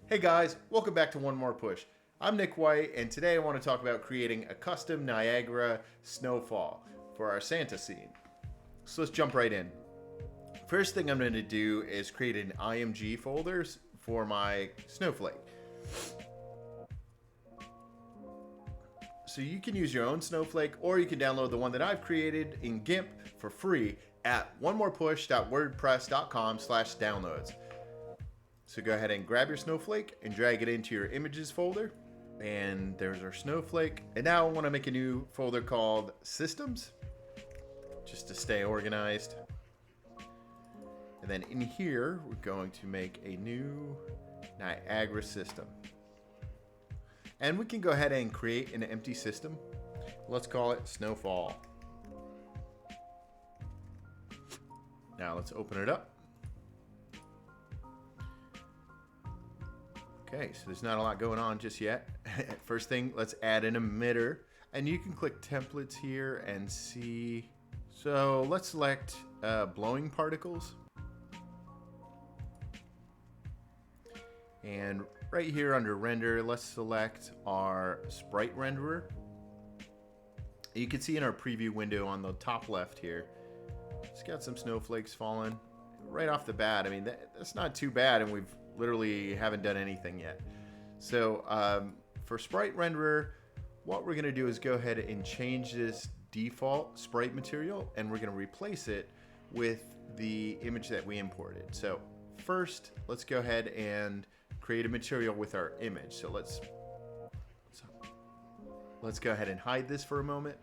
Hey guys, welcome back to One More Push. I'm Nick White, and today I want to talk about creating a custom Niagara snowfall for our Santa scene. So let's jump right in. First thing I'm going to do is create an IMG folders for my snowflake. So you can use your own snowflake, or you can download the one that I've created in GIMP for free at onemorepush.wordpress.com/downloads. So go ahead and grab your snowflake and drag it into your images folder. And there's our snowflake. And now I want to make a new folder called systems, just to stay organized. And then in here, we're going to make a new Niagara system. And we can go ahead and create an empty system. Let's call it Snowfall. Now let's open it up. Okay, so there's not a lot going on just yet. First thing, let's add an emitter. And you can click templates here and see. So let's select blowing particles. And right here under render, let's select our sprite renderer. You can see in our preview window on the top left here, it's got some snowflakes falling right off the bat. I mean, that's not too bad, and we've literally haven't done anything yet. So for sprite renderer, what we're going to do is go ahead and change this default sprite material, and we're going to replace it with the image that we imported. So first, let's go ahead and create a material with our image. So let's go ahead and hide this for a moment.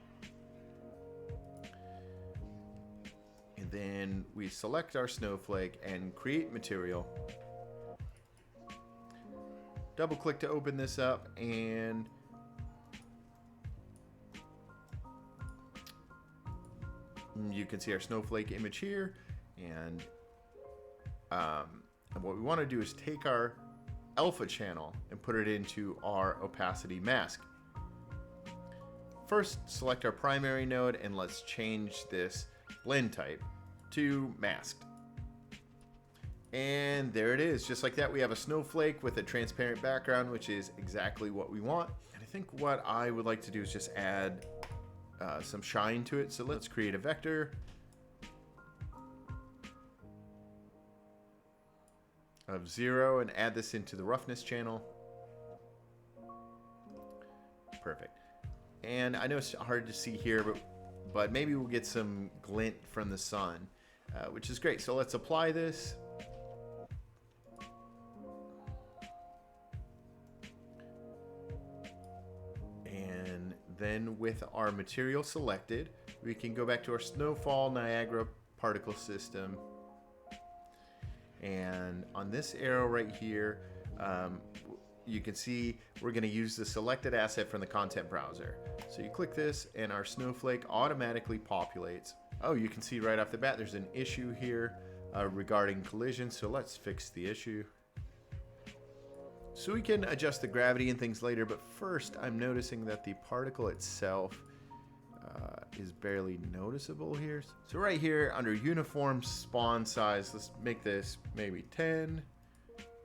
And then we select our snowflake and create material. Double click to open this up, and you can see our snowflake image here. And what we want to do is take our alpha channel and put it into our opacity mask. First, select our primary node, and let's change this blend type to masked. And there it is. Just like that, we have a snowflake with a transparent background, which is exactly what we want. And I think what I would like to do is just add some shine to it. So let's create a vector of 0 and add this into the roughness channel. Perfect. And I know it's hard to see here, but maybe we'll get some glint from the sun, which is great. So let's apply this. And then with our material selected, we can go back to our Snowfall Niagara particle system. And on this arrow right here, you can see we're going to use the selected asset from the content browser. So you click this and our snowflake automatically populates. Oh, you can see right off the bat there's an issue here regarding collision. So let's fix the issue. So we can adjust the gravity and things later, but first I'm noticing that the particle itself is barely noticeable here. So right here under uniform spawn size, let's make this maybe 10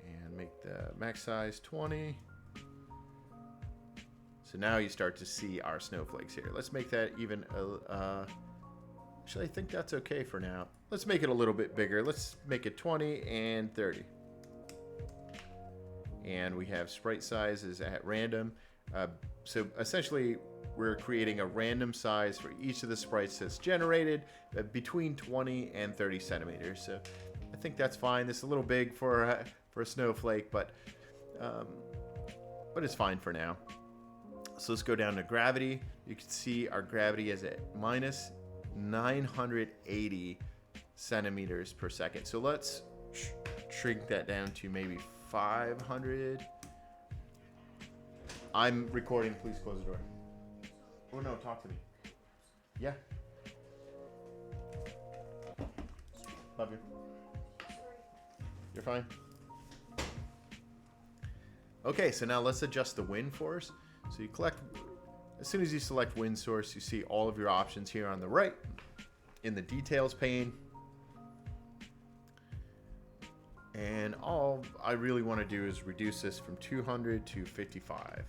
and make the max size 20. So now you start to see our snowflakes here. Let's make that even, actually I think that's okay for now. Let's make it a little bit bigger. Let's make it 20 and 30. And we have sprite sizes at random. So essentially, we're creating a random size for each of the sprites that's generated between 20 and 30 centimeters. So I think that's fine. This is a little big for a snowflake, but it's fine for now. So let's go down to gravity. You can see our gravity is at minus 980 centimeters per second. So let's shrink that down to maybe 500. I'm recording. Please close the door. Oh no, talk to me. Yeah. Love you. You're fine. Okay, so now let's adjust the wind force. So you collect, as soon as you select wind source, you see all of your options here on the right in the details pane. And all I really want to do is reduce this from 200 to 55.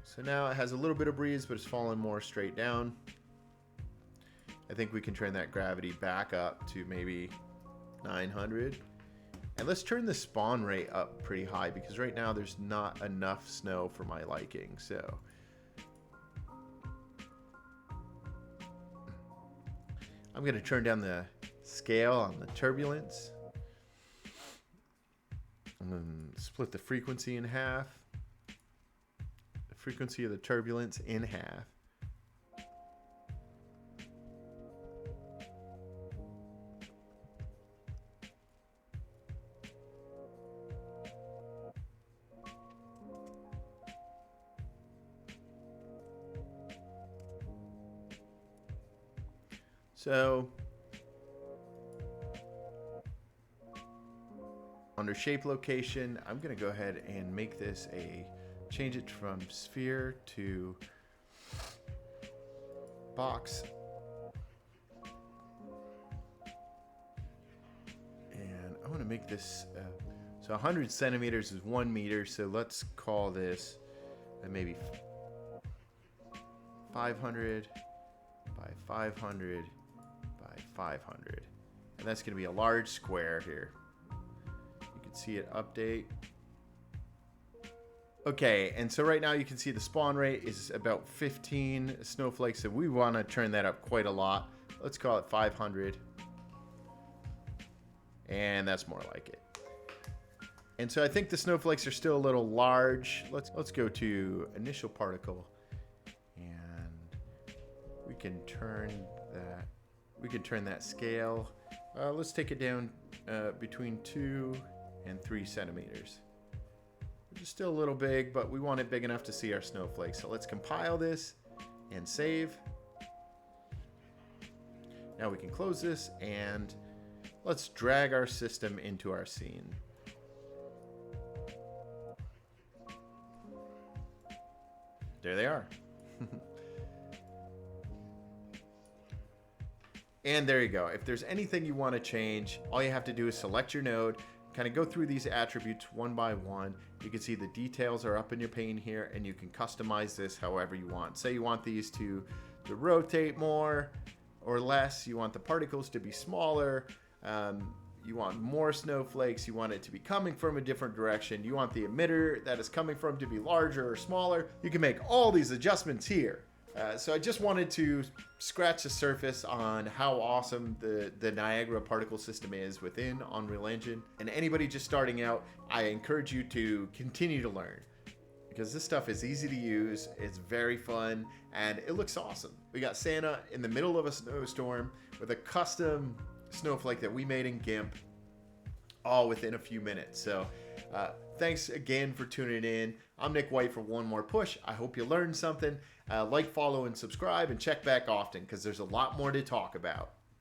So now it has a little bit of breeze, but it's falling more straight down. I think we can turn that gravity back up to maybe 900. And let's turn the spawn rate up pretty high, because right now there's not enough snow for my liking. So I'm going to turn down the scale on the turbulence. I'm going to split the frequency in half. The frequency of the turbulence in half. So under shape location, I'm going to go ahead and make this change it from sphere to box. And I want to make this, so 100 centimeters is 1 meter. So let's call this maybe 500 by 500 by 500. And that's going to be a large square here. You can see it update. Okay, and so right now you can see the spawn rate is about 15 snowflakes, so we want to turn that up quite a lot. Let's call it 500. And that's more like it. And so I think the snowflakes are still a little large. Let's go to initial particle, and we can turn that scale. Let's take it down between 2 and 3 centimeters. Which is still a little big, but we want it big enough to see our snowflakes. So let's compile this and save. Now we can close this, and let's drag our system into our scene. There they are. And there you go. If there's anything you want to change, all you have to do is select your node, kind of go through these attributes one by one. You can see the details are up in your pane here, and you can customize this however you want. Say you want these to rotate more or less. You want the particles to be smaller. You want more snowflakes. You want it to be coming from a different direction. You want the emitter that is coming from to be larger or smaller. You can make all these adjustments here. So I just wanted to scratch the surface on how awesome the Niagara particle system is within Unreal Engine. And anybody just starting out, I encourage you to continue to learn, because this stuff is easy to use, it's very fun, and it looks awesome. We got Santa in the middle of a snowstorm with a custom snowflake that we made in GIMP, all within a few minutes. So thanks again for tuning in. I'm Nick White for One More Push. I hope you learned something. Like, follow, and subscribe, and check back often, because there's a lot more to talk about.